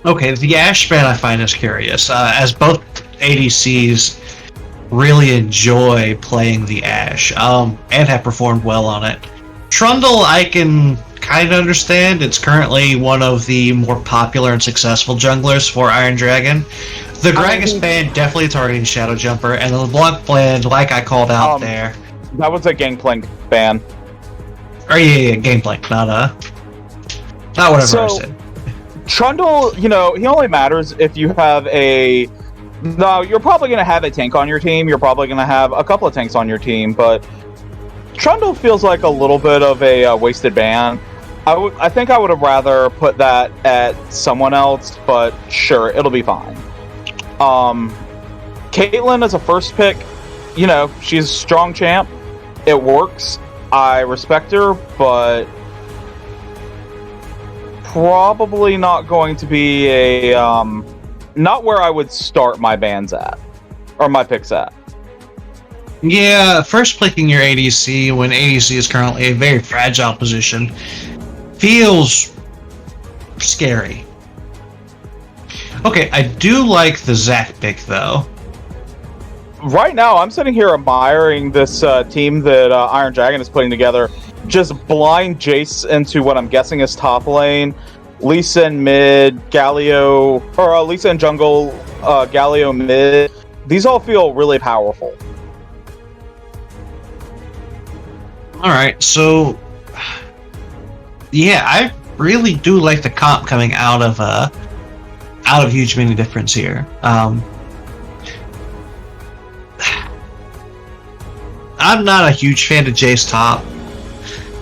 Okay, the Ashe ban I find is curious, as both ADCs really enjoy playing the Ashe, and have performed well on it. Trundle, I can kind of understand. It's currently one of the more popular and successful junglers for Iron Dragon. The Gragas ban definitely targeting Shadow Jumper, and the LeBlanc ban, like I called out there. That was a Gangplank ban. Or yeah, Gangplank, not whatever I said. Trundle, he only matters if you have a... No, you're probably going to have a tank on your team. You're probably going to have a couple of tanks on your team, but Trundle feels like a little bit of a wasted ban. I think I would have rather put that at someone else, but sure, it'll be fine. Caitlyn as a first pick, she's a strong champ. It works. I respect her, but probably not going to be a not where I would start my bans at or my picks at. Yeah, first picking your ADC when ADC is currently a very fragile position feels scary. Okay, I do like the Zac pick though. Right now, I'm sitting here admiring this team that Iron Dragon is putting together. Just blind Jace into what I'm guessing is top lane. Lisa in mid, Galio, or Lisa in jungle, Galio mid. These all feel really powerful. Alright, so... Yeah, I really do like the comp coming out of Huge Minion Difference here. I'm not a huge fan of Jace top.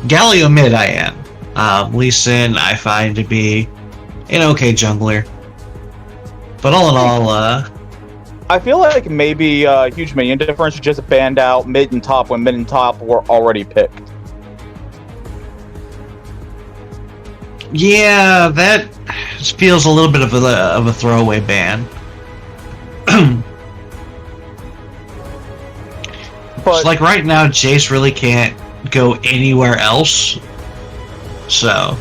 Galio mid I am. Lee Sin I find to be an okay jungler. But all in all, I feel like maybe Huge Minion Difference just banned out mid and top when mid and top were already picked. Yeah, that feels a little bit of a throwaway ban. But like right now, Jace really can't go anywhere else. So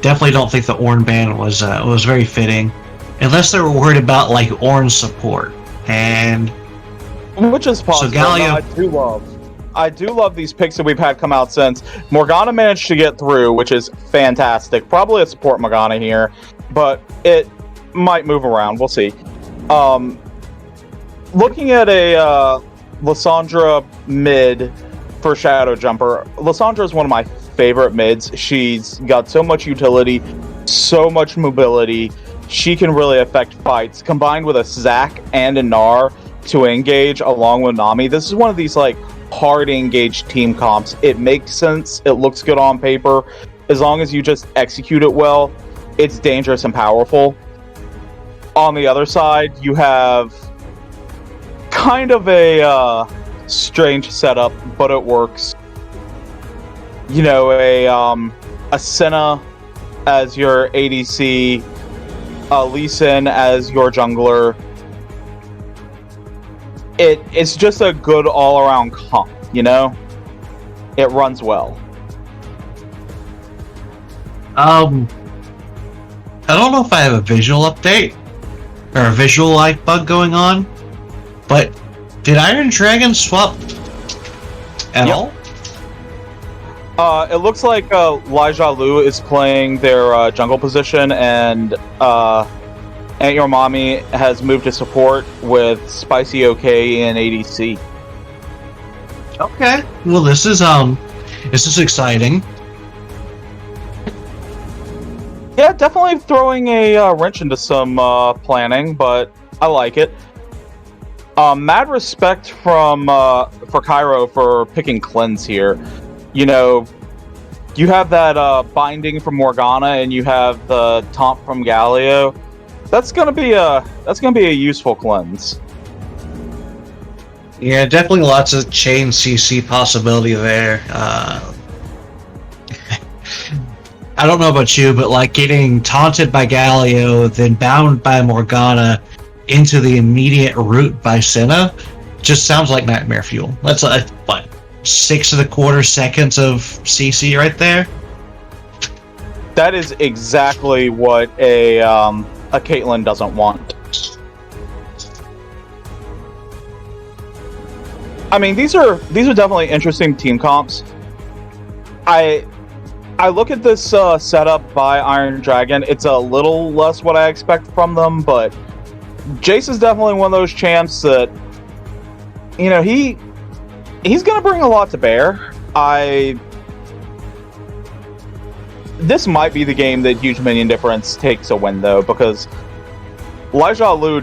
definitely don't think the Ornn ban was very fitting, unless they were worried about like Ornn support, and which is possible. So Galio, I do love these picks that we've had come out since. Morgana managed to get through, which is fantastic. Probably a support Morgana here, but it might move around. We'll see. Looking at a Lissandra mid for Shadow Jumper. Lissandra is one of my favorite mids. She's got so much utility, so much mobility. She can really affect fights. Combined with a Zac and a Gnar to engage along with Nami, this is one of these like hard engage team comps. It makes sense. It looks good on paper. As long as you just execute it well, it's dangerous and powerful. On the other side, you have kind of a strange setup, but it works. A Senna as your ADC, Lee Sin as your jungler. It's just a good all-around comp, It runs well. I don't know if I have a visual update or a visual like bug going on, but did Iron Dragon swap at all? It looks like Laija Lu is playing their jungle position, and Aunt Your Mommy has moved to support with Spicy OK and ADC. Okay, well this is exciting. Yeah, definitely throwing a wrench into some planning, but I like it. Mad respect for Cairo for picking Cleanse here. You have that binding from Morgana, and you have the taunt from Galio. That's gonna be a useful cleanse. Yeah, definitely lots of chain CC possibility there. I don't know about you, but like getting taunted by Galio, then bound by Morgana into the immediate route by Senna just sounds like nightmare fuel. That's what, 6.25 seconds of CC right there? That is exactly what a a Caitlyn doesn't want. I mean, these are definitely interesting team comps. I look at this setup by Iron Dragon. It's a little less what I expect from them, but Jace is definitely one of those champs that, you know, he's going to bring a lot to bear. This might be the game that Huge Minion Difference takes a win, though, because Laija Lu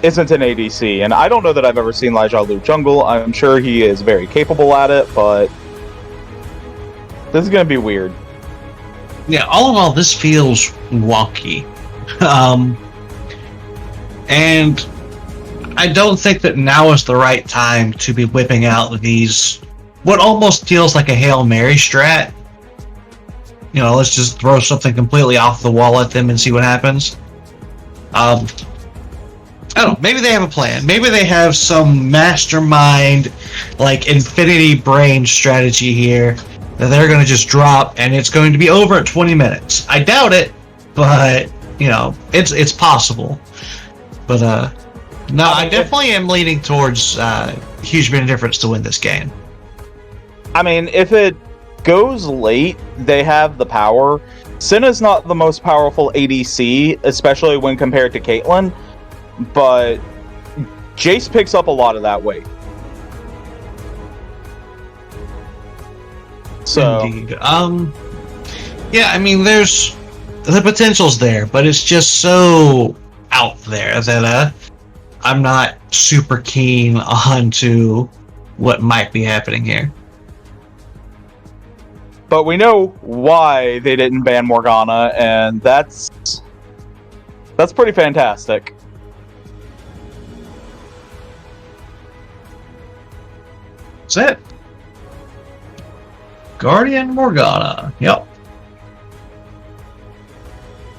isn't an ADC, and I don't know that I've ever seen Laija Lu jungle. I'm sure he is very capable at it, but this is going to be weird. Yeah, all in all, this feels wonky. And I don't think that now is the right time to be whipping out these, what almost feels like a Hail Mary strat. You know, let's just throw something completely off the wall at them and see what happens. I don't know, maybe they have a plan. Maybe they have some mastermind, like, infinity brain strategy here that they're going to just drop, and it's going to be over at 20 minutes. I doubt it, but, you know, it's possible. But, no, I definitely am leaning towards Huge Minion Difference to win this game. I mean, if it goes late, they have the power. Senna's not the most powerful ADC, especially when compared to Caitlyn, but Jace picks up a lot of that weight. So, indeed. Yeah, I mean, there's the potential's there, but it's just so out there that I'm not super keen on to what might be happening here. but we know why they didn't ban Morgana, and that's pretty fantastic. That's it. Guardian Morgana. Yep.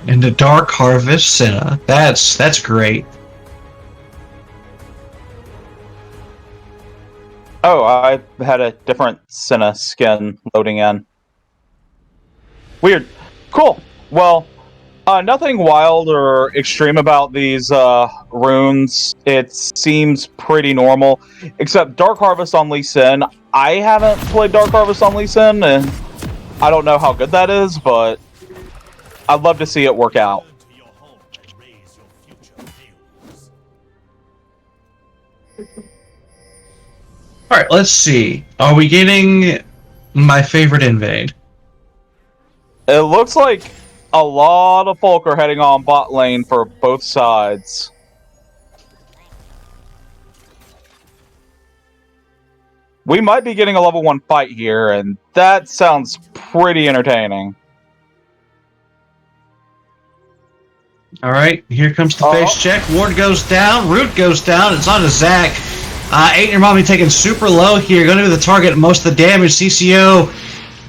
And the Dark Harvest Senna. That's great. Oh, I had a different Senna skin loading in. Weird. Cool. Well, nothing wild or extreme about these runes. It seems pretty normal, except Dark Harvest on Lee Sin. I haven't played Dark Harvest on Lee Sin, and I don't know how good that is, but I'd love to see it work out. Alright, let's see. Are we getting my favorite invade? It looks like a lot of folk are heading on bot lane for both sides. We might be getting a level 1 fight here, and that sounds pretty entertaining. Alright, here comes the face check. Ward goes down, Root goes down, it's on to Zach. Ain't Your Mommy taken super low here, going to be the target of most of the damage. CCO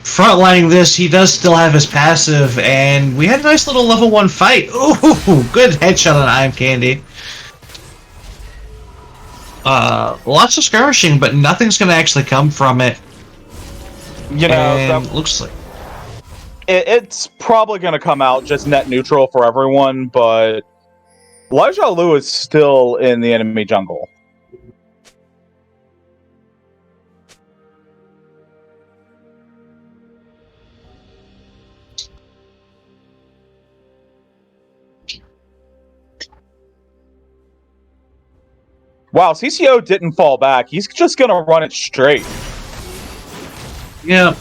frontlining this, he does still have his passive, and we had a nice little level 1 fight. Ooh, good headshot on I'm Candy. Lots of skirmishing, but nothing's going to actually come from it. You know, looks like it's probably going to come out just net neutral for everyone, but Laija Lu is still in the enemy jungle. Wow, CCO didn't fall back. He's just going to run it straight. Yeah,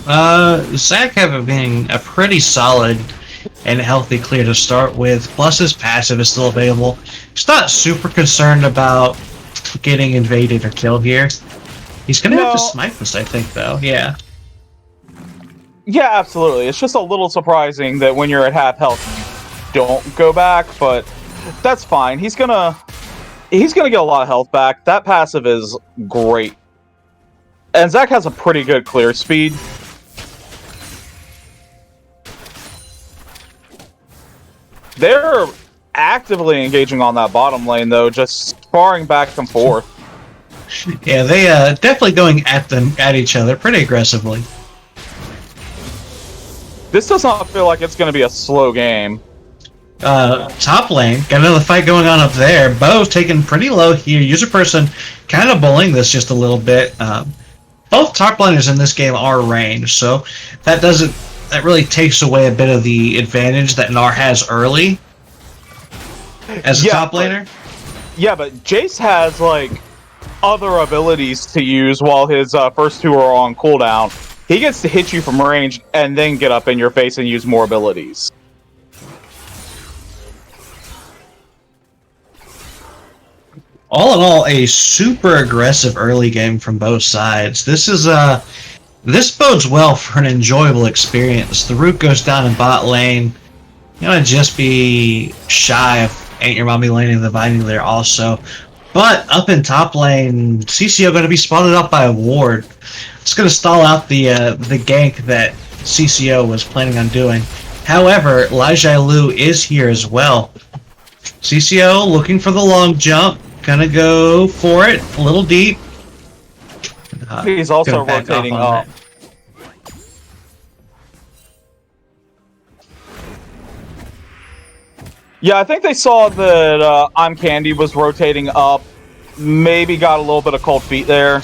Zach having a pretty solid and healthy clear to start with, plus his passive is still available. He's not super concerned about getting invaded or killed here. He's going to have to smite this, I think, though. Yeah. Yeah, absolutely. It's just a little surprising that when you're at half health, you don't go back, but that's fine. He's gonna get a lot of health back. That passive is great. And Zach has a pretty good clear speed. They're actively engaging on that bottom lane, though, just sparring back and forth. Yeah, they definitely going at each other pretty aggressively. This does not feel like it's going to be a slow game. Top lane, got another fight going on up there. Bo's taken pretty low here. User person kind of bullying this just a little bit. Both top laners in this game are ranged, so that really takes away a bit of the advantage that Gnar has early as a top laner. Yeah, but Jace has like other abilities to use while his first two are on cooldown. He gets to hit you from range and then get up in your face and use more abilities. All in all, a super aggressive early game from both sides. This bodes well for an enjoyable experience. The root goes down in bot lane. You're gonna just be shy of Ain't Your Mommy laning the Binding there also. But up in top lane, CCO gonna be spotted up by a ward. It's gonna stall out the gank that CCO was planning on doing. However, Lai Lu is here as well. CCO looking for the long jump. Gonna go for it a little deep. He's also rotating up. Yeah, I think they saw that I'm Candy was rotating up. Maybe got a little bit of cold feet there.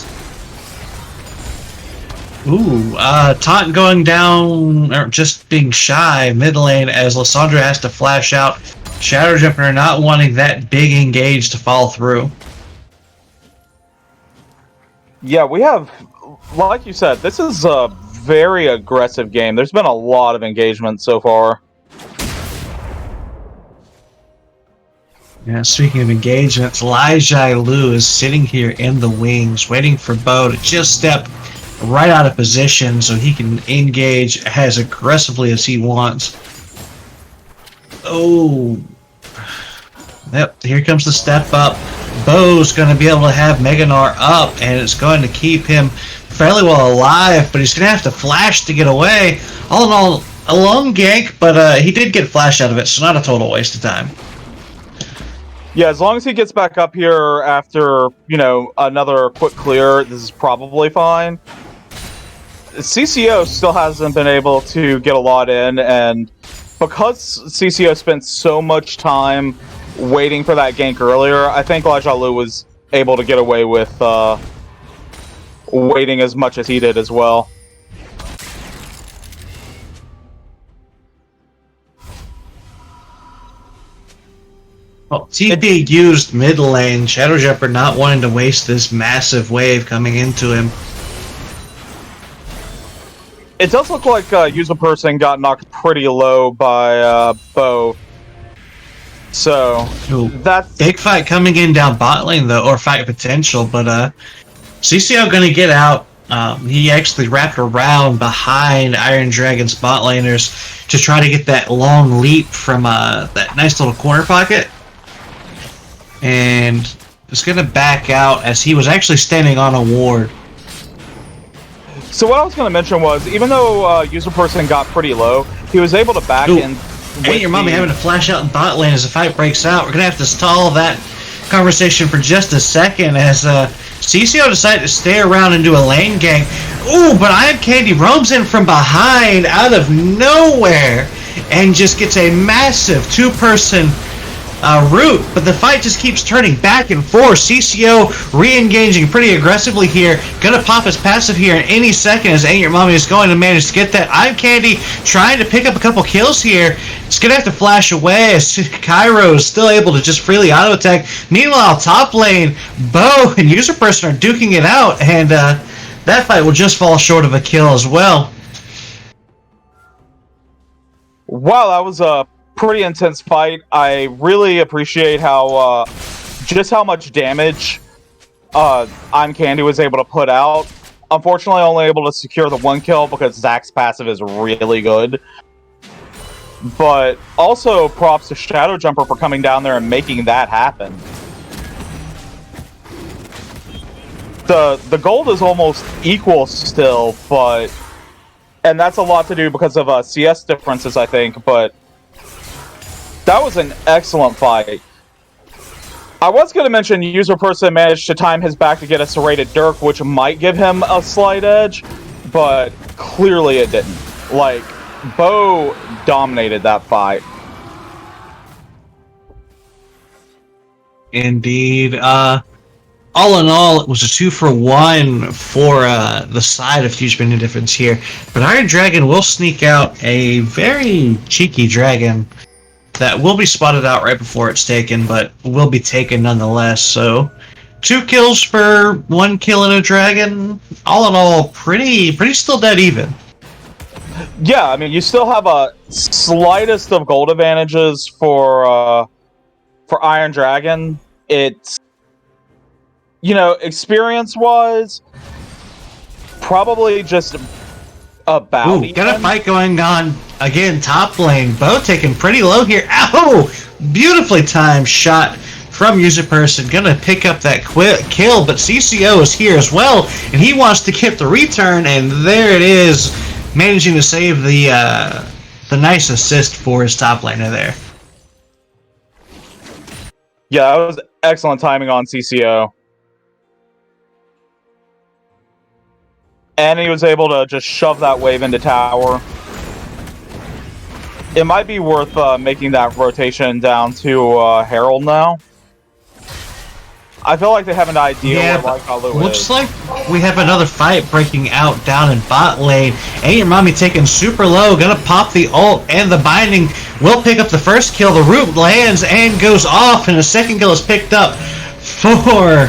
Ooh, Taunt going down, or just being shy mid lane as Lissandra has to flash out. Shadow Jumper not wanting that big engage to fall through. Yeah, we have, like you said, this is a very aggressive game. There's been a lot of engagement so far. Yeah, speaking of engagements, Lai Lu is sitting here in the wings, waiting for Bo to just step right out of position so he can engage as aggressively as he wants. Oh. Yep, here comes the step up. Bo's going to be able to have Mega Gnar up, and it's going to keep him fairly well alive, but he's going to have to flash to get away. All in all, a long gank, but he did get flash out of it, so not a total waste of time. Yeah, as long as he gets back up here after, you know, another quick clear, this is probably fine. CCO still hasn't been able to get a lot in, and because CCO spent so much time waiting for that gank earlier, I think Lai Lu was able to get away with waiting as much as he did as well. Well, TP used mid lane, Shadow Jumper not wanting to waste this massive wave coming into him. It does look like user person got knocked pretty low by Bo. So that's big fight coming in down bot lane though, or fight potential, but CCO gonna get out. He actually wrapped around behind Iron Dragon's bot laners to try to get that long leap from that nice little corner pocket. And is gonna back out as he was actually standing on a ward. So what I was going to mention was, even though user person got pretty low, he was able to back in. Ain't Your Mommy having to flash out in bot lane as the fight breaks out. We're going to have to stall that conversation for just a second as CCO decided to stay around and do a lane gank. Ooh, but I Am Candy roams in from behind out of nowhere and just gets a massive two-person route, but the fight just keeps turning back and forth. CCO re-engaging pretty aggressively here. Gonna pop his passive here in any second as Ain't Your Mommy is going to manage to get that. I'm Candy trying to pick up a couple kills here. It's gonna have to flash away as Cairo is still able to just freely auto-attack. Meanwhile, top lane, Bo and user person are duking it out, and that fight will just fall short of a kill as well. Wow, that was a pretty intense fight. I really appreciate how just how much damage I'm Candy was able to put out. Unfortunately, only able to secure the one kill because Zach's passive is really good. But also props to Shadow Jumper for coming down there and making that happen. The gold is almost equal still, and that's a lot to do because of CS differences, I think, but that was an excellent fight. I was going to mention user person managed to time his back to get a serrated Dirk, which might give him a slight edge, but clearly it didn't. Like, Bo dominated that fight. Indeed. All in all, it was a 2-for-1 for the side of Huge Minion Difference here. But Iron Dragon will sneak out a very cheeky dragon that will be spotted out right before it's taken, but will be taken nonetheless. So 2 kills for 1 kill in a dragon. All in all, pretty still dead even. Yeah, I mean, you still have a slightest of gold advantages for Iron Dragon. It's, you know, experience-wise, probably just about Ooh, got a fight going on again, top lane. Both taken pretty low here. Ow! Beautifully timed shot from user person. Gonna pick up that kill, but CCO is here as well, and he wants to get the return, and there it is, managing to save the nice assist for his top laner there. Yeah, that was excellent timing on CCO. And he was able to just shove that wave into tower. It might be worth making that rotation down to Herald now. I feel like they have an idea where Lycalu looks is. like we have another fight breaking out down in bot lane. And your mommy taking super low, gonna pop the ult, and the binding will pick up the first kill. The root lands and goes off, and the second kill is picked up for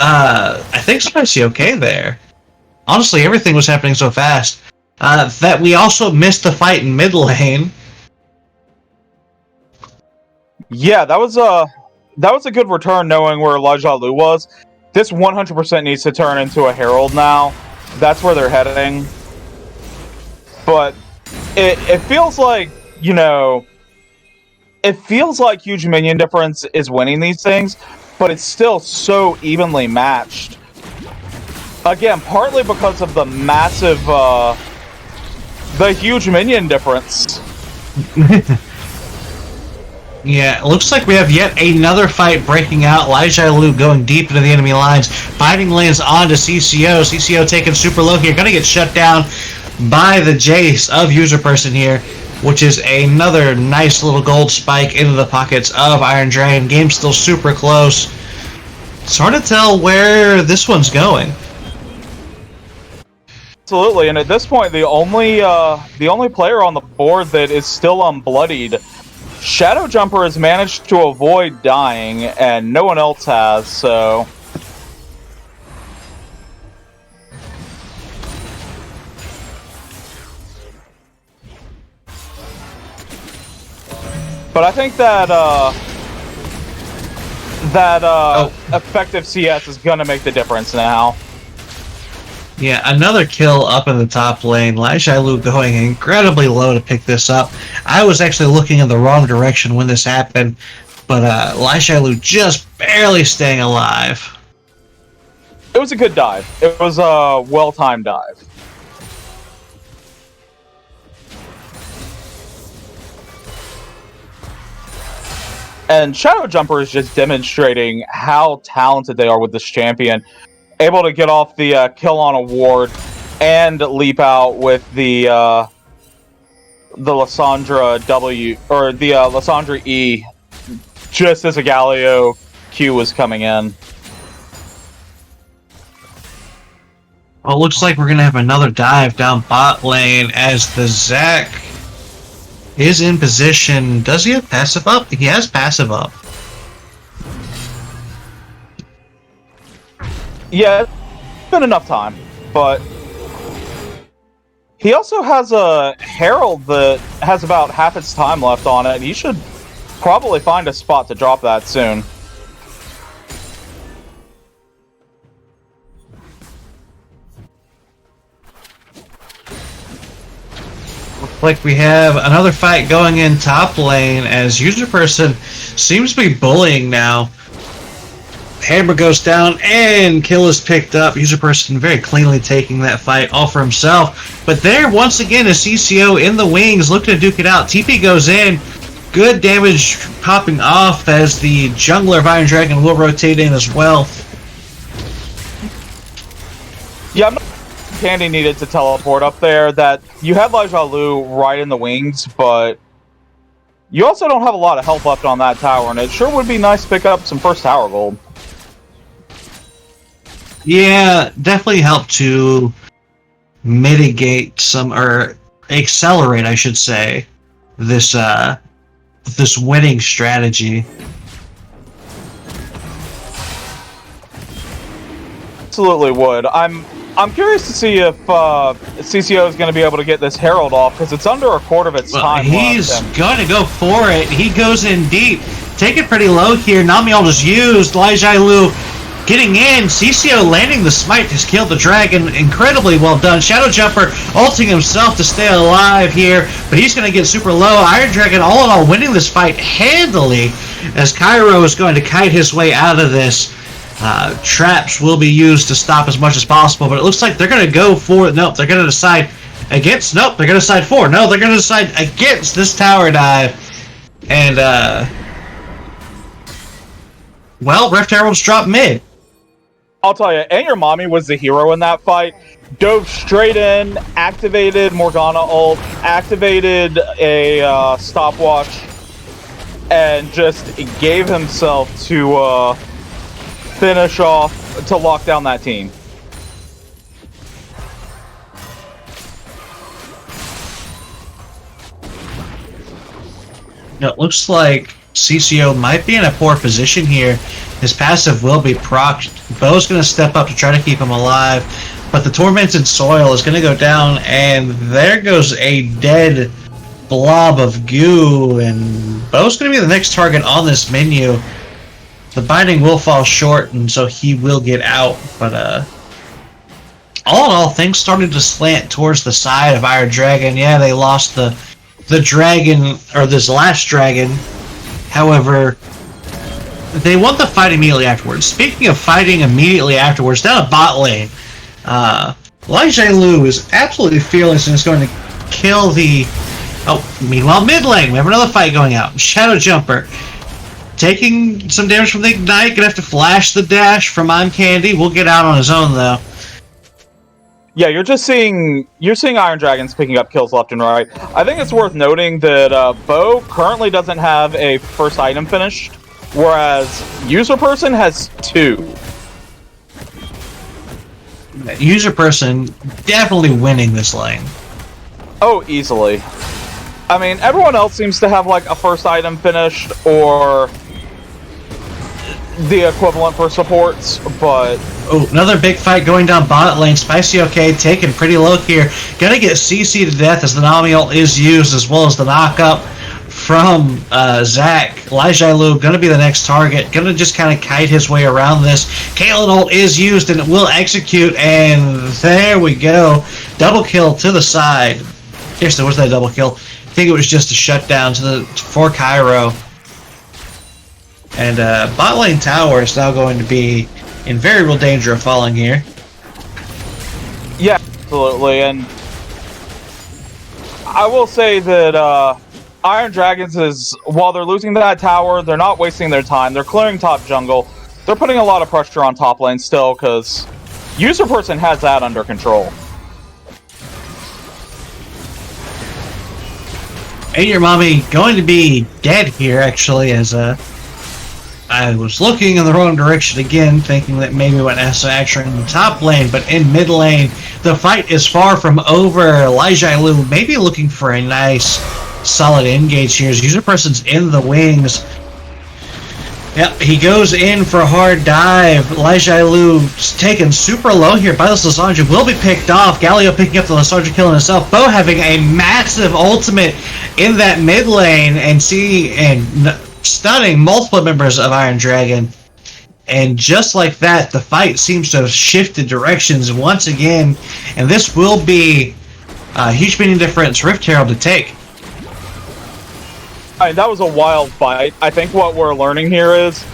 I think Spicy okay there. Honestly, everything was happening so fast that we also missed the fight in mid lane. Yeah, that was a good return knowing where Elijah Lu was. This 100% needs to turn into a Herald now. That's where they're heading. But it feels like, you know, it feels like Huge Minion Difference is winning these things, but it's still so evenly matched. Again, partly because of the massive, the Huge Minion Difference. Yeah, it looks like we have yet another fight breaking out. Elijah Lu going deep into the enemy lines. Fighting lands onto CCO. CCO taking super low here. Gonna get shut down by the Jace of user person here, which is another nice little gold spike into the pockets of Iron Dragon. Game still super close. It's hard to tell where this one's going. Absolutely, and at this point, the only player on the board that is still unbloodied, Shadow Jumper, has managed to avoid dying, and no one else has. So, but I think that effective CS is gonna make the difference now. Yeah, another kill up in the top lane. Lai Shailu going incredibly low to pick this up. I was actually looking in the wrong direction when this happened, but Lai Shailu just barely staying alive. It was a good dive. It was a well-timed dive. And Shadow Jumper is just demonstrating how talented they are with this champion. Able to get off the kill on a ward and leap out with the Lysandra W, or the Lysandra E, just as a Galio Q was coming in. Well, it looks like we're going to have another dive down bot lane as the Zac is in position. Does he have passive up? He has passive up. Yeah, it's been enough time, but he also has a Herald that has about half its time left on it. He should probably find a spot to drop that soon. Looks like we have another fight going in top lane as user person seems to be bullying now. Hammer goes down and kill is picked up. User person very cleanly taking that fight all for himself. But there, once again, is CCO in the wings looking to duke it out. TP goes in. Good damage popping off as the jungler of Iron Dragon will rotate in as well. Yeah, I'm not Candy needed to teleport up there. That you had Lai Lu right in the wings, but You also don't have a lot of health left on that tower, and it sure would be nice to pick up some first tower gold. Yeah, definitely help to mitigate some, or accelerate, I should say, this this winning strategy. Absolutely would. I'm curious to see if CCO is going to be able to get this Herald off, because it's under a quarter of its time. He's going to go for it. He goes in deep. Take it pretty low here. Namiel is used. Lai Lu getting in. CCO landing the smite has killed the dragon. Incredibly well done. Shadow Jumper ulting himself to stay alive here, but he's going to get super low. Iron Dragon all in all winning this fight handily, as Cairo is going to kite his way out of this. Traps will be used to stop as much as possible, but it looks like they're going to go for... Nope, they're going to decide against... Nope, they're going to decide for... No, they're going to decide against this tower dive. And, well, Rift Herald's dropped mid. I'll tell you, and your mommy was the hero in that fight. Dove straight in, activated Morgana ult, activated a stopwatch, and just gave himself to... finish off to lock down that team. It looks like CCO might be in a poor position here. His passive will be procced. Bo's going to step up to try to keep him alive, but the Tormented Soil is going to go down, and there goes a dead blob of goo, and Bo's going to be the next target on this menu. The binding will fall short, and so he will get out, but all in all, things started to slant towards the side of Iron Dragon. Yeah, they lost the dragon, or this last dragon. However, they won the fight immediately afterwards. Speaking of fighting immediately afterwards, down a bot lane, Lai Lu is absolutely fearless and is going to kill the... Oh, meanwhile, mid lane, we have another fight going out. Shadow Jumper taking some damage from the Ignite. Gonna have to flash the dash from I'm Candy. We'll get out on his own, though. Yeah, you're seeing Iron Dragons picking up kills left and right. I think it's worth noting that Bo currently doesn't have a first item finished, whereas User Person has 2. User Person definitely winning this lane. Oh, easily. I mean, everyone else seems to have like a first item finished or the equivalent for supports, but... Oh, another big fight going down bot lane. Spicy OK taken pretty low here. Gonna get CC to death as the Nami ult is used, as well as the knock-up from Zach. Lai Lu gonna be the next target. Gonna just kind of kite his way around this. Caitlyn ult is used, and it will execute, and there we go. Double kill to the side. Yes, there was that double kill. I think it was just a shutdown for Cairo. And bot lane tower is now going to be in very real danger of falling here. Yeah, absolutely. And I will say that Iron Dragons is, while they're losing that tower, they're not wasting their time. They're clearing top jungle. They're putting a lot of pressure on top lane still, because User Person has that under control. And your mommy going to be dead here, actually, as I was looking in the wrong direction again, thinking that maybe what Nasa actually in the top lane, but in mid lane, the fight is far from over. Lai Lu maybe looking for a nice, solid engage here. User Person's in the wings. Yep, he goes in for a hard dive. Lai Lu taken super low here by this Lysandra, will be picked off. Galio picking up the Lysandra, killing himself. Bo having a massive ultimate in that mid lane, and stunning multiple members of Iron Dragon. And just like that, the fight seems to have shifted directions once again, and this will be a Huge Minion Difference Rift Herald to take. I mean, that was a wild fight. I think what we're learning here is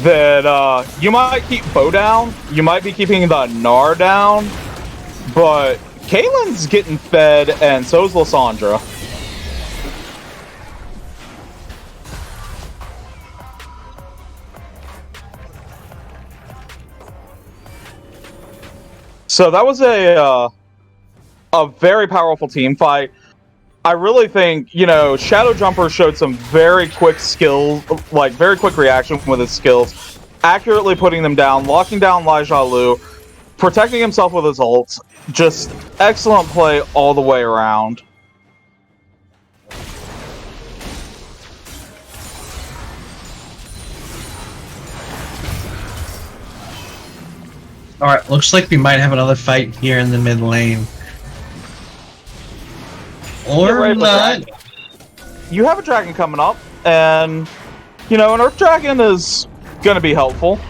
that you might keep Bo down, you might be keeping the Gnar down, but Caitlyn's getting fed, and so's Lysandra. So that was a very powerful team fight. I really think, you know, Shadow Jumper showed some very quick skills, like very quick reaction with his skills, accurately putting them down, locking down Lai Lu, protecting himself with his ults. Just excellent play all the way around. Alright, looks like we might have another fight here in the mid lane. Or not. You have a dragon coming up, and, you know, an Earth Dragon is going to be helpful.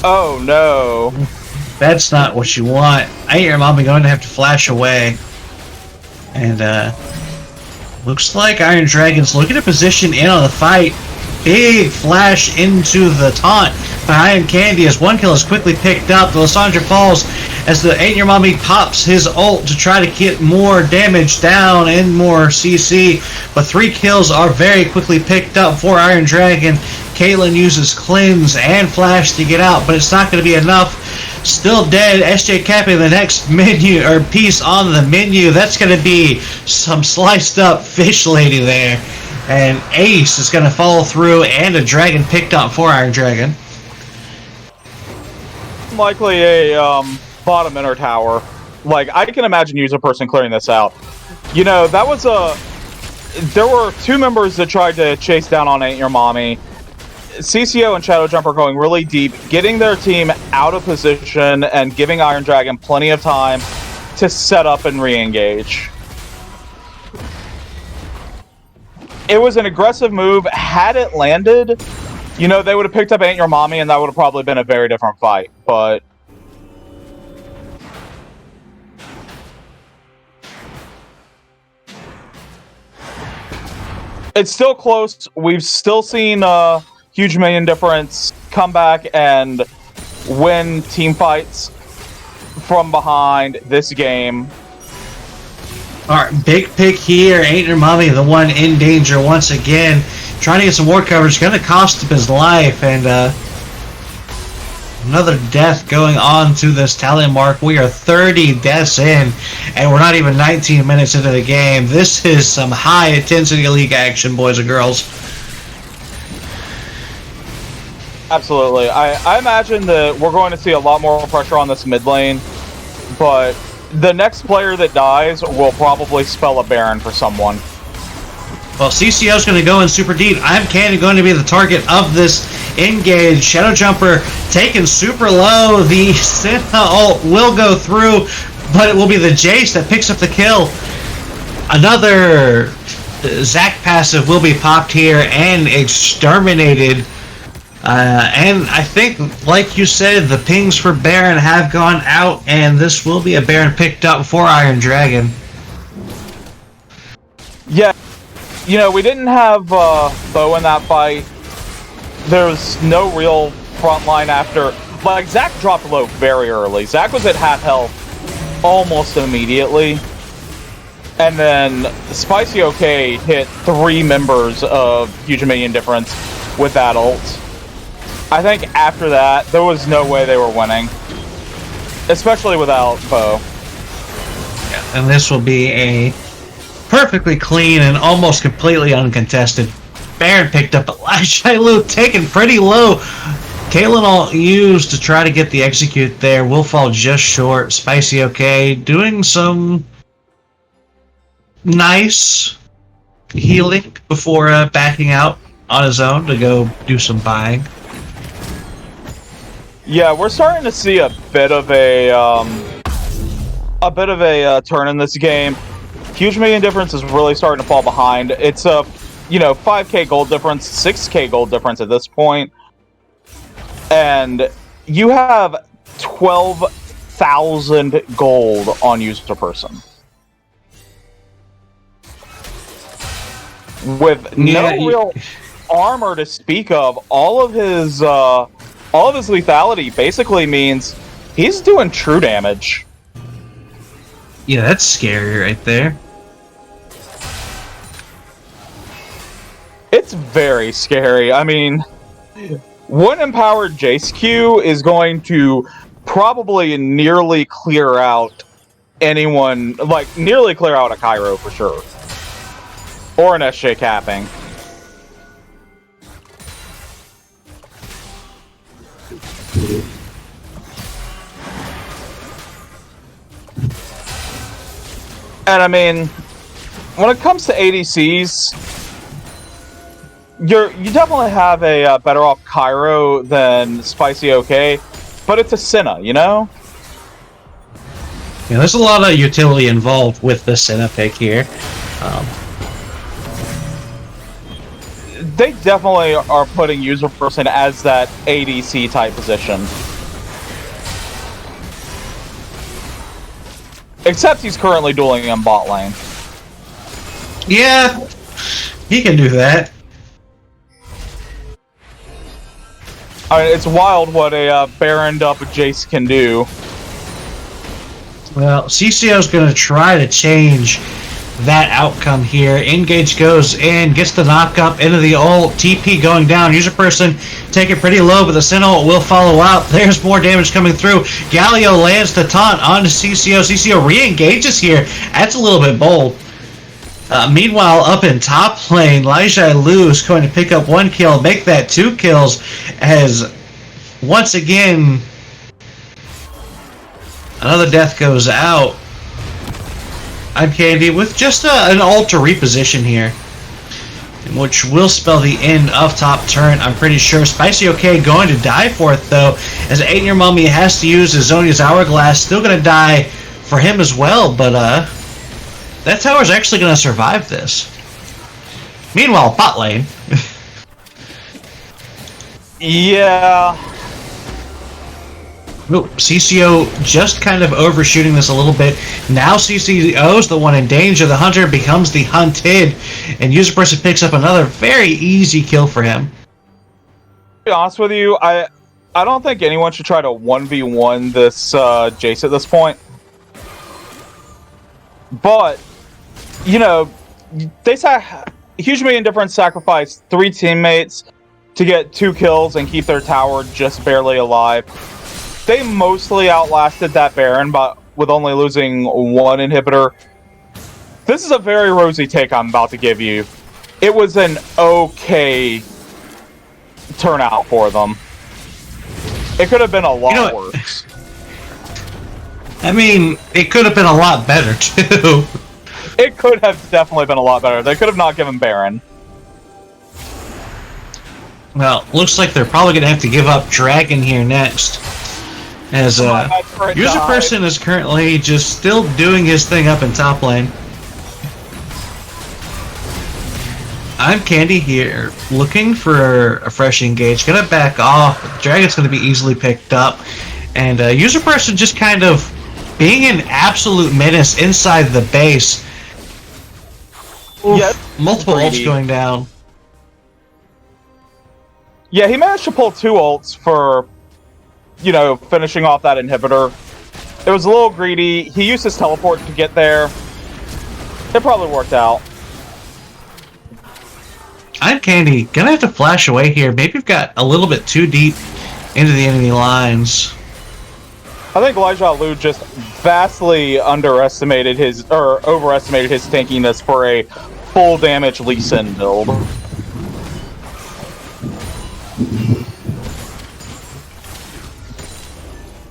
Oh, no. That's not what you want. I hear Mom going to have to flash away. And, looks like Iron Dragon's looking to position in on the fight. Big flash into the taunt behind Candy as one kill is quickly picked up. The Lysandra falls as the Ain't Your Mommy pops his ult to try to get more damage down and more CC. But 3 kills are very quickly picked up for Iron Dragon. Caitlyn uses Cleanse and Flash to get out, but it's not going to be enough. Still dead. SJ capping the next menu or piece on the menu. That's going to be some sliced up fish lady there. And Ace is going to follow through, and a dragon picked up for Iron Dragon. Likely a bottom inner tower. Like, I can imagine user person clearing this out. You know, that was a... There were 2 members that tried to chase down on Ain't Your Mommy. CCO and Shadow Jumper going really deep, getting their team out of position and giving Iron Dragon plenty of time to set up and re-engage. It was an aggressive move. Had it landed, you know, they would have picked up Ain't Your Mommy, and that would have probably been a very different fight. But it's still close. We've still seen Huge Minion Difference come back and win team fights from behind this game. Alright, big pick here. Ain't Your Mommy, the one in danger once again. Trying to get some more coverage. Going to cost him his life. And another death going on to this tally mark. We are 30 deaths in, and we're not even 19 minutes into the game. This is some high-intensity league action, boys and girls. Absolutely. I imagine that we're going to see a lot more pressure on this mid lane, but the next player that dies will probably spell a Baron for someone. Well, CCO's going to go in super deep. I'm Candy going to be the target of this engage. Shadow Jumper taken super low. The Senna ult will go through, but it will be the Jace that picks up the kill. Another Zac passive will be popped here and exterminated. And I think, like you said, the pings for Baron have gone out, and this will be a Baron picked up for Iron Dragon. Yeah, you know, we didn't have Bo in that fight. There's no real front line after. Like, Zac dropped low very early. Zac was at half health almost immediately. And then Spicy OK hit 3 members of Huge Minion Difference with that ult. I think after that, there was no way they were winning. Especially without Bo. Yeah, and this will be a perfectly clean and almost completely uncontested Baron picked up, but Lai Lu taken pretty low. Caitlyn will use to try to get the execute there. Will fall just short. Spicy OK doing some nice healing before backing out on his own to go do some buying. Yeah, we're starting to see a bit of a turn in this game. Huge Minion Difference is really starting to fall behind. It's a, you know, 5k gold difference, 6k gold difference at this point. And you have 12,000 gold on user person. With no real armor to speak of, all of his lethality basically means he's doing true damage. Yeah, that's scary right there. It's very scary. I mean, one empowered Jace Q is going to probably nearly clear out anyone, like, nearly clear out a Cairo for sure. Or an SJ capping. And I mean, when it comes to ADCs, you definitely have a better off Cairo than Spicy OK, but it's a Senna, you know? Yeah, there's a lot of utility involved with the Senna pick here. They definitely are putting user person as that ADC type position. Except he's currently dueling in bot lane. Yeah, he can do that. I mean, it's wild what a Baroned up Jace can do. Well, CCO's going to try to change that outcome here. Engage goes in, gets the knock up into the ult. TP going down. User person take it pretty low, but the Sentinel will follow out. There's more damage coming through. Galio lands the taunt onto CCO. CCO re-engages here. That's a little bit bold. Meanwhile, up in top lane, Laijai Lu is going to pick up 1 kill, make that 2 kills, as once again another death goes out. I'm Candy with just an ult to reposition here, which will spell the end of top turn. I'm pretty sure Spicy OK going to die for it though, as 8-year Mummy has to use his Zonia's Hourglass. Still going to die for him as well, but that tower's actually going to survive this. Meanwhile, bot lane. Yeah. Ooh, CCO just kind of overshooting this a little bit. Now CCO's the one in danger. The hunter becomes the hunted, and user person picks up another very easy kill for him. To be honest with you, I don't think anyone should try to 1v1 this Jace at this point. But, you know, they say Huge Minion Difference sacrificed 3 teammates to get 2 kills and keep their tower just barely alive. They mostly outlasted that Baron, but with only losing 1 inhibitor. This is a very rosy take I'm about to give you. It was an okay turnout for them. It could have been a lot worse. I mean, it could have been a lot better, too. It could have definitely been a lot better. They could have not given Baron. Well, looks like they're probably going to have to give up Dragon here next. As user person is currently just still doing his thing up in top lane. I'm Candy here, looking for a fresh engage. Gonna back off. Dragon's gonna be easily picked up, and user person just kind of being an absolute menace inside the base. Oof, yeah, multiple ults going down. Yeah, he managed to pull 2 ults for, you know, finishing off that inhibitor. It was a little greedy. He used his teleport to get there. It probably worked out. I'm Candy. Gonna have to flash away here. Maybe we've got a little bit too deep into the enemy lines. I think Laijia Lu just vastly overestimated his tankiness for a full damage Lee Sin build.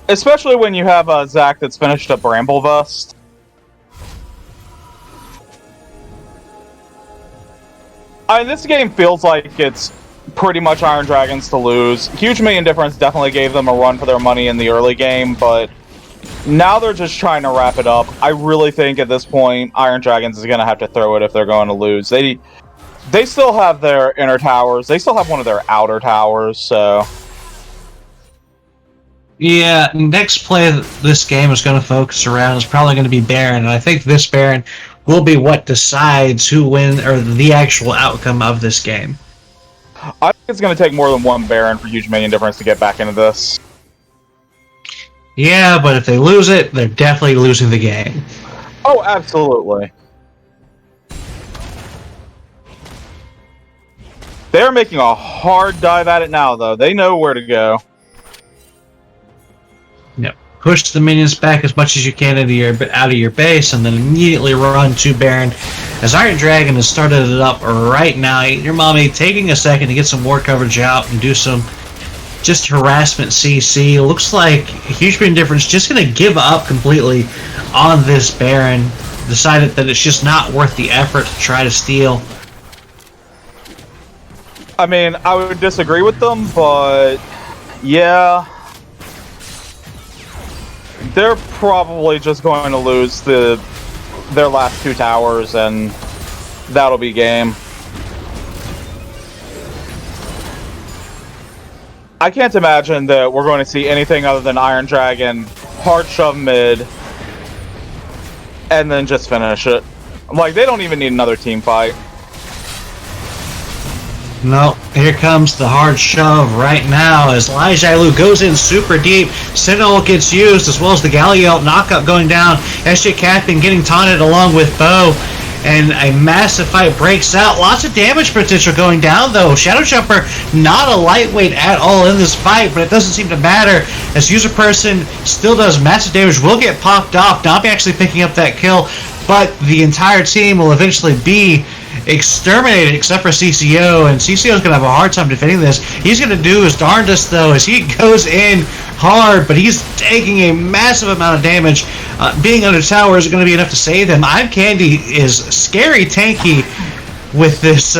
Especially when you have Zac that's finished a Bramble Vest. I mean, this game feels like it's pretty much Iron Dragons to lose. Huge Minion Difference definitely gave them a run for their money in the early game, but now they're just trying to wrap it up. I really think at this point, Iron Dragons is going to have to throw it if they're going to lose. They still have their inner towers. They still have one of their outer towers, so... Yeah, next play this game is going to focus around is probably going to be Baron, and I think this Baron will be what decides who wins or the actual outcome of this game. I think it's going to take more than 1 Baron for Huge Minion Difference to get back into this. Yeah, but if they lose it, they're definitely losing the game. Oh, absolutely. They're making a hard dive at it now, though. They know where to go. Yep. push the minions back as much as you can out of your base, and then immediately run to Baron. As Iron Dragon has started it up right now, your mommy taking a second to get some war coverage out and do some just harassment CC. Looks like Huge Minion Difference just going to give up completely on this Baron. Decided that it's just not worth the effort to try to steal. I mean, I would disagree with them, but yeah, they're probably just going to lose their last 2 towers, and that'll be game. I can't imagine that we're going to see anything other than Iron Dragon hard shove mid and then just finish it. Like, they don't even need another team fight. No, here comes the hard shove right now as Lai Jialu goes in super deep. Sentinel gets used as well as the Galliot knockup going down. SJ Captain getting taunted along with Bo. And a massive fight breaks out. Lots of damage potential going down, though. Shadow Jumper, not a lightweight at all in this fight, but it doesn't seem to matter as User Person still does massive damage, will get popped off. Nabi actually picking up that kill, but the entire team will eventually be exterminated except for CCO, and CCO is going to have a hard time defending this. He's going to do his darndest, though, as he goes in hard, but he's taking a massive amount of damage. Being under tower is going to be enough to save him. I'm Candy is scary tanky with this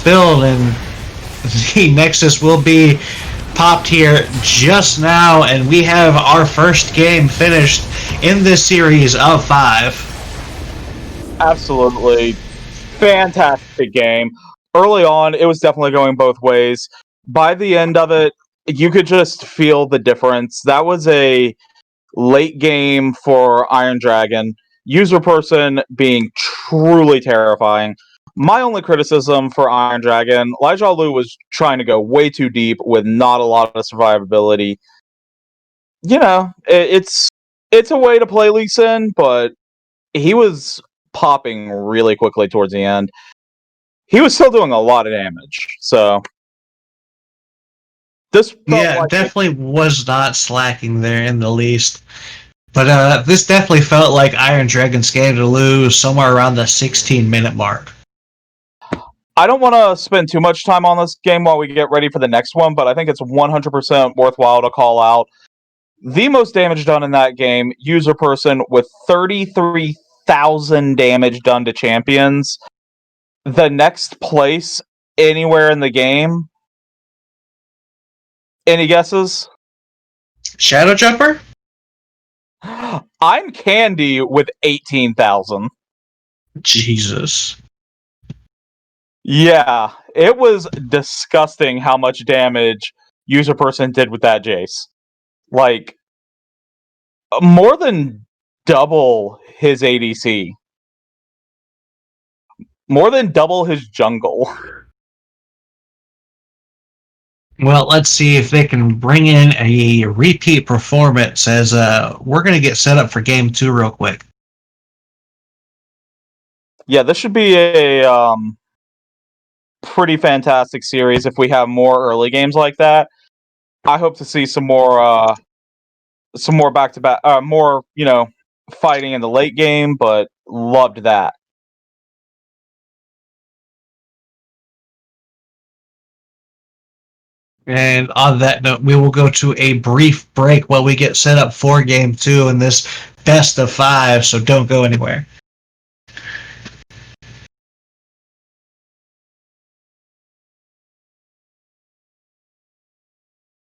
build, and the Nexus will be popped here just now, and we have our first game finished in this series of 5. Absolutely fantastic game. Early on, it was definitely going both ways. By the end of it, you could just feel the difference. That was a late game for Iron Dragon. User Person being truly terrifying. My only criticism for Iron Dragon, Lai Jialu was trying to go way too deep with not a lot of survivability. You know, it's a way to play Lee Sin, but he was popping really quickly towards the end. He was still doing a lot of damage, so this definitely was not slacking there in the least. But this definitely felt like Iron Dragon's game to lose somewhere around the 16-minute mark. I don't want to spend too much time on this game while we get ready for the next one, but I think it's 100% worthwhile to call out. The most damage done in that game, User Person with 33,000 damage done to champions. The next place anywhere in the game. Any guesses? Shadow Jumper? I'm Candy with 18,000. Jesus. Yeah, it was disgusting how much damage User Person did with that Jace. Like, more than double his ADC. More than double his jungle. Well, let's see if they can bring in a repeat performance as we're going to get set up for game 2 real quick. Yeah, this should be a pretty fantastic series if we have more early games like that. I hope to see some more back-to-back, more, fighting in the late game, but loved that. And on that note, we will go to a brief break while we get set up for game 2 in this best of 5, so don't go anywhere.